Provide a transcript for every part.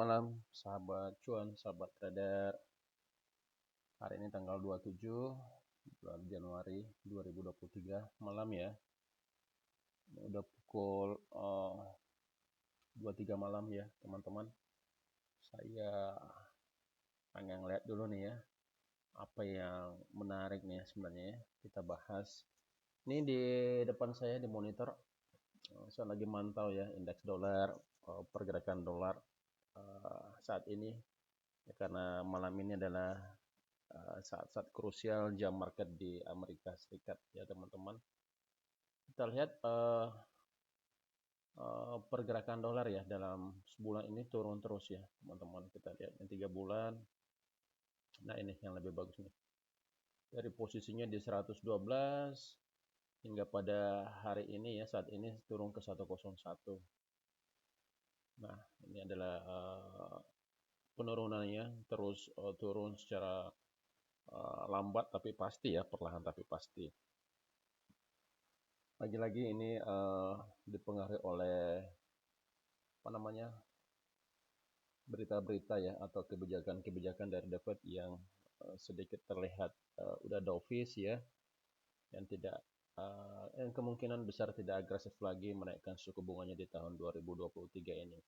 malam, sahabat cuan, sahabat trader. Hari ini tanggal 27 bulan Januari 2023 malam ya. Ini udah pukul 23 malam ya, teman-teman. Saya pengen lihat dulu nih ya, apa yang menarik nih sebenarnya ya. Kita bahas. Ini di depan saya di monitor, saya lagi mantau ya indeks dolar, pergerakan dolar saat ini. Ya, karena malam ini adalah saat-saat krusial jam market di Amerika Serikat ya teman-teman. Kita lihat pergerakan dolar ya dalam sebulan ini turun terus ya teman-teman. Kita lihat yang 3 bulan. Nah ini yang lebih bagus nih. Dari posisinya di 112 hingga pada hari ini ya, saat ini turun ke 101. Nah ini adalah penurunannya terus turun secara lambat tapi pasti ya, perlahan tapi pasti. Lagi-lagi ini dipengaruhi oleh berita-berita ya atau kebijakan-kebijakan dari The Fed yang sedikit terlihat udah dovish ya, yang tidak yang kemungkinan besar tidak agresif lagi menaikkan suku bunganya di tahun 2023 ini.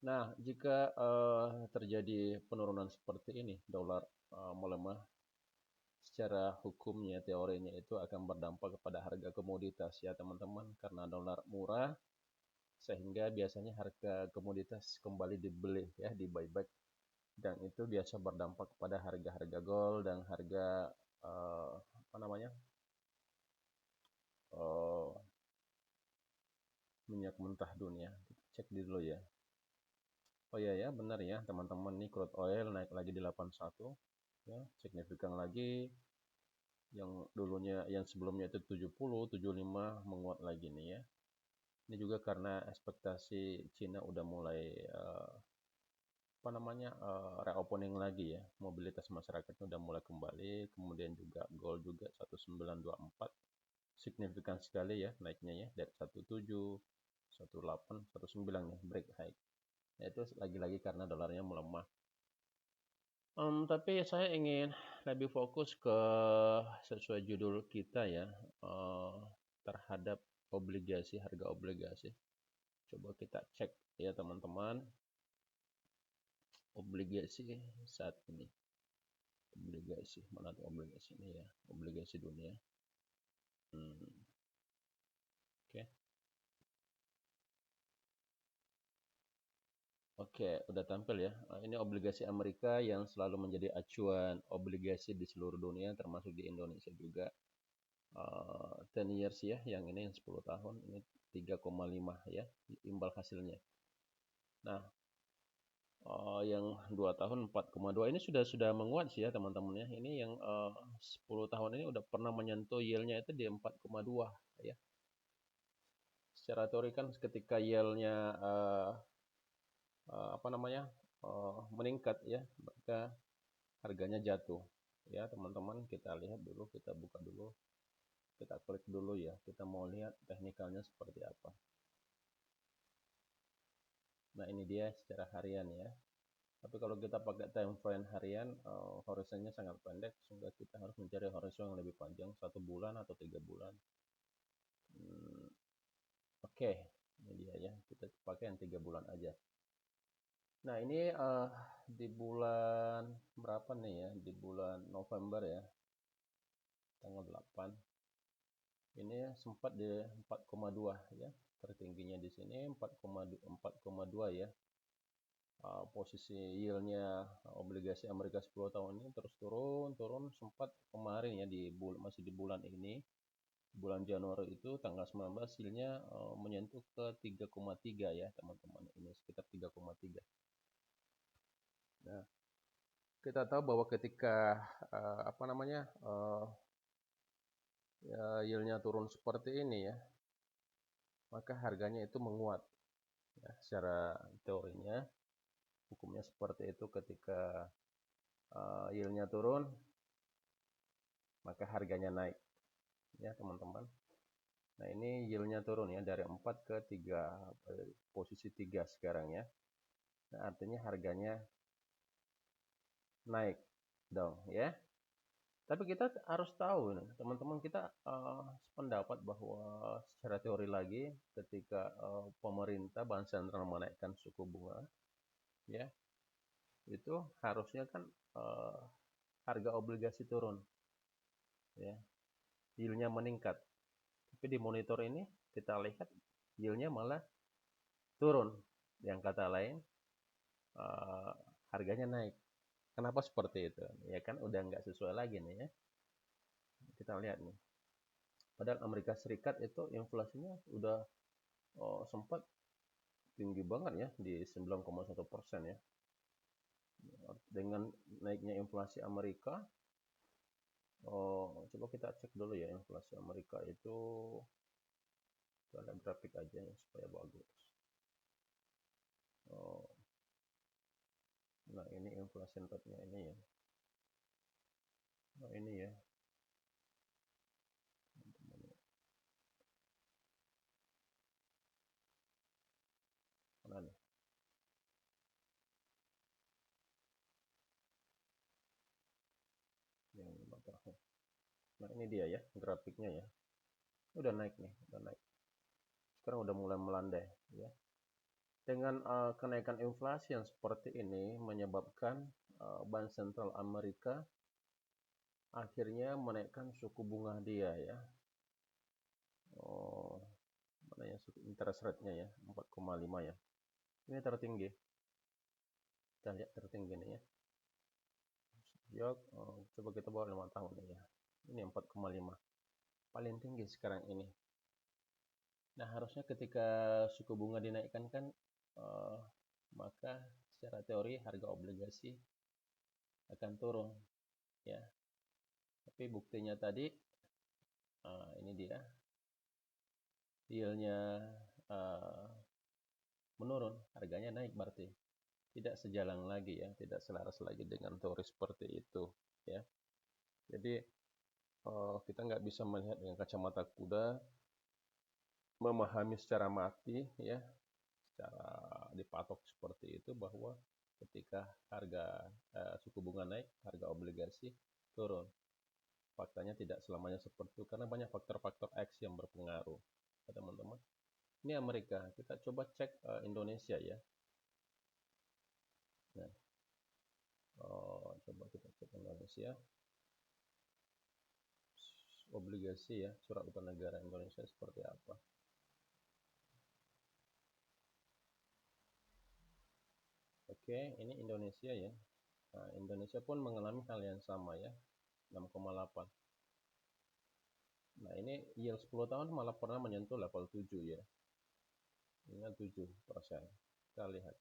Nah, jika terjadi penurunan seperti ini, dolar melemah, secara hukumnya, teorinya itu akan berdampak kepada harga komoditas ya teman-teman, karena dolar murah sehingga biasanya harga komoditas kembali dibeli ya, di buyback, dan itu biasa berdampak kepada harga-harga gold dan harga minyak mentah dunia. Kita cek dulu ya. Oh iya ya, benar ya teman-teman, nih crude oil naik lagi di 81 ya, signifikan lagi. Yang dulunya, yang sebelumnya itu 70, 75 menguat lagi nih ya. Ini juga karena ekspektasi Cina udah mulai reopening lagi ya, mobilitas masyarakatnya udah mulai kembali. Kemudian juga gold juga 1924 signifikan sekali ya naiknya ya, dari 17, 18, 19 ya, break high. Nah, itu lagi-lagi karena dolarnya melemah. Tapi saya ingin lebih fokus ke sesuai judul kita ya, terhadap obligasi, harga obligasi. Coba kita cek ya teman-teman, obligasi saat ini. Obligasi, mana tuh obligasi ini ya, obligasi dunia. Oke. Oke, udah tampil ya. Ini obligasi Amerika yang selalu menjadi acuan obligasi di seluruh dunia, termasuk di Indonesia juga. 10 years ya, yang ini yang 10 tahun, ini 3,5 ya, imbal hasilnya. Nah, yang 2 tahun 4,2 ini sudah menguat sih ya teman-teman ya. Ini yang 10 tahun ini udah pernah menyentuh yield-nya itu di 4,2 ya. Secara teori kan ketika yield-nya meningkat ya, maka harganya jatuh ya teman-teman. Kita lihat dulu, kita buka dulu, kita klik dulu ya, kita mau lihat teknikalnya seperti apa. Nah ini dia secara harian ya, tapi kalau kita pakai time frame harian, horizonnya sangat pendek, sehingga kita harus mencari horizon yang lebih panjang, 1 bulan atau 3 bulan. Oke, ini dia ya, kita pakai yang 3 bulan aja. Nah ini di bulan berapa nih ya, di bulan November ya, tanggal 8, ini sempat di 4,2 ya, tertingginya di sini 4,2 ya. Posisi yieldnya obligasi Amerika 10 tahun ini terus turun sempat kemarin ya, masih di bulan ini, bulan Januari itu tanggal 19, yieldnya menyentuh ke 3,3 ya teman-teman, ini sekitar 3,3. Nah, kita tahu bahwa ketika yieldnya turun seperti ini ya, maka harganya itu menguat ya, secara teorinya hukumnya seperti itu. Ketika yieldnya turun, maka harganya naik ya teman-teman. Nah ini yieldnya turun ya, dari 4 ke 3, posisi 3 sekarang ya. Nah, artinya harganya naik dong ya. Tapi kita harus tahu nih, teman-teman, kita sependapat bahwa secara teori lagi ketika pemerintah bank sentral menaikkan suku bunga ya, itu harusnya kan eh, harga obligasi turun ya, yieldnya meningkat. Tapi di monitor ini kita lihat yieldnya malah turun. Yang kata lain eh, harganya naik. Kenapa seperti itu? Ya kan udah nggak sesuai lagi nih ya. Kita lihat nih. Padahal Amerika Serikat itu inflasinya udah sempat tinggi banget ya di 9,1% ya. Dengan naiknya inflasi Amerika, coba kita cek dulu ya inflasi Amerika itu, kita lihat grafik aja ya supaya bagus. Oh, nah ini inflasi rate-nya ini ya. Nah ini ya. Mana nih? Yang 5 tahun. Nah ini dia ya grafiknya ya. Udah naik nih, udah naik. Sekarang udah mulai melandai ya. Dengan kenaikan inflasi yang seperti ini menyebabkan Bank Sentral Amerika akhirnya menaikkan suku bunga dia ya. Oh, mana ya suku interest rate-nya ya, 4,5 ya. Ini tertinggi. Kita lihat tertinggi nih ya. Sejak coba kita bawa 5 tahun nih ya. Ini 4,5. Paling tinggi sekarang ini. Nah, harusnya ketika suku bunga dinaikkan kan eh, maka secara teori harga obligasi akan turun ya. Tapi buktinya tadi ini dia yieldnya uh, menurun, harganya naik berarti tidak sejalan lagi ya, tidak selaras lagi dengan teori seperti itu ya. Jadi kita nggak bisa melihat dengan kacamata kuda, memahami secara mati ya, secara dipatok seperti itu bahwa ketika harga suku bunga naik, harga obligasi turun. Faktanya tidak selamanya seperti itu karena banyak faktor-faktor X yang berpengaruh ya, teman-teman. Ini Amerika, kita coba cek Indonesia ya. Nah, coba kita cek Indonesia. Obligasi ya, surat utang negara Indonesia seperti apa. Oke, ini Indonesia ya. Nah, Indonesia pun mengalami hal yang sama ya, 6,8. Nah, ini yield 10 tahun malah pernah menyentuh level 7 ya. Ini 7%. Kita lihat.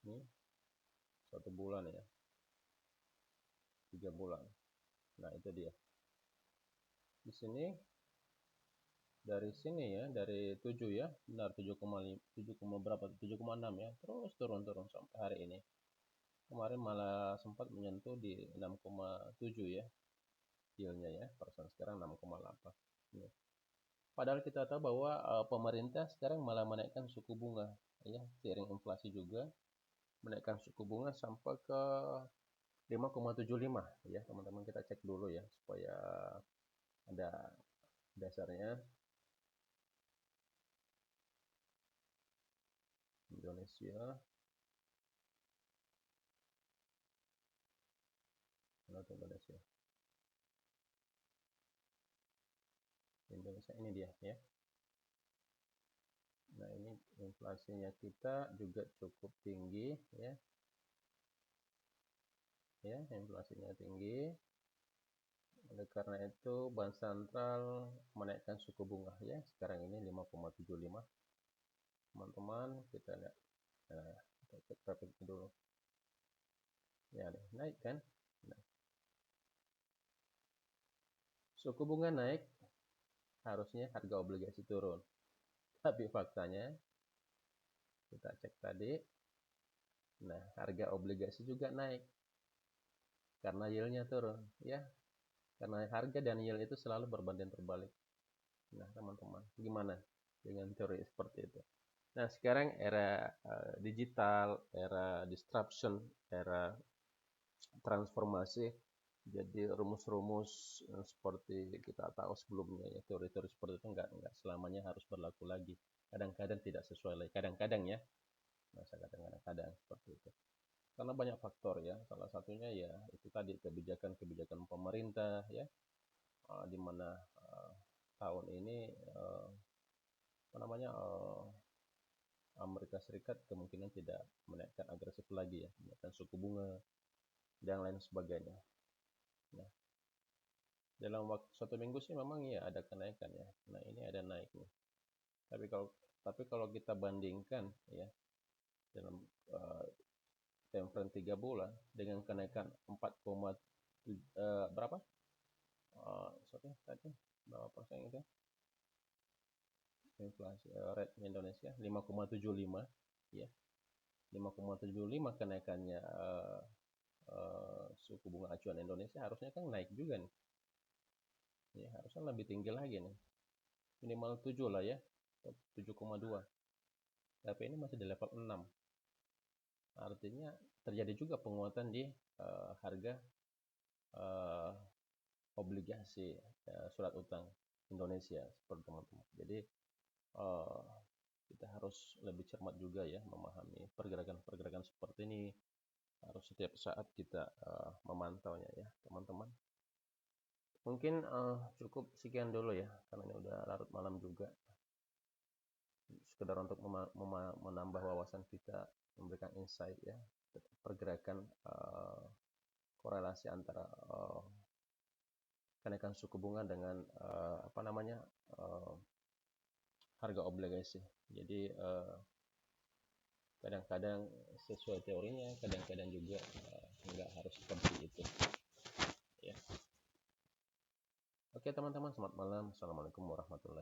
Ini 1 bulan ya. 3 bulan. Nah, itu dia. Di sini dari sini ya, dari 7 ya, benar 7,5, 7, berapa? 7,6 ya. Terus turun sampai hari ini. Kemarin malah sempat menyentuh di 6,7 ya. Yieldnya ya, persen sekarang 6,8. Ya. Padahal kita tahu bahwa pemerintah sekarang malah menaikkan suku bunga ya, seiring inflasi juga menaikkan suku bunga sampai ke 5,75 ya, teman-teman, kita cek dulu ya supaya ada dasarnya. Indonesia, Indonesia, Indonesia ini dia ya. Nah, ini inflasinya kita juga cukup tinggi ya. Ya, inflasinya tinggi. Oleh karena itu, Bank Sentral menaikkan suku bunga ya. Sekarang ini 5,75. Teman-teman, kita lihat. Nah, kita cek grafik dulu. Ya, naik kan? Nah, suku bunga naik, harusnya harga obligasi turun. Tapi faktanya, kita cek tadi, nah harga obligasi juga naik. Karena yieldnya turun. Ya, karena harga dan yield itu selalu berbanding terbalik. Nah, teman-teman, gimana dengan teori seperti itu? Nah, sekarang era digital, era disruption, era transformasi. Jadi rumus-rumus seperti kita tahu sebelumnya ya, teori-teori seperti itu nggak selamanya harus berlaku lagi. Kadang-kadang tidak sesuai lagi. Kadang-kadang ya, masa kadang-kadang seperti itu. Karena banyak faktor ya. Salah satunya ya itu tadi kebijakan-kebijakan pemerintah ya, di mana tahun ini apa namanya Amerika Serikat kemungkinan tidak menaikkan agresif lagi ya, menaikkan suku bunga dan lain sebagainya. Nah, dalam waktu 1 minggu sih memang ya ada kenaikan ya. Nah, ini ada naik nih. Tapi kalau kita bandingkan ya dalam uh, time frame 3 bulan dengan kenaikan 4, berapa? Sorry, tadi berapa persen itu? Inflasi rate Indonesia 5,75 ya. 5,75 kenaikannya suku bunga acuan Indonesia harusnya kan naik juga nih. Ya, harusnya lebih tinggi lagi nih. Minimal 7 lah ya. 7,2. Tapi ini masih di level 6. Artinya terjadi juga penguatan di harga uh, obligasi surat utang Indonesia seperti teman-teman. Jadi uh, kita harus lebih cermat juga ya memahami pergerakan-pergerakan seperti ini. Harus setiap saat kita memantaunya ya teman-teman. Mungkin cukup sekian dulu ya, karena ini udah larut malam juga. Sekedar untuk menambah wawasan kita, memberikan insight ya, pergerakan korelasi antara kenaikan suku bunga dengan harga obligasi. Jadi kadang-kadang sesuai teorinya, kadang-kadang juga nggak harus seperti itu. Ya. Oke teman-teman, selamat malam. Assalamualaikum warahmatullahi wabarakatuh.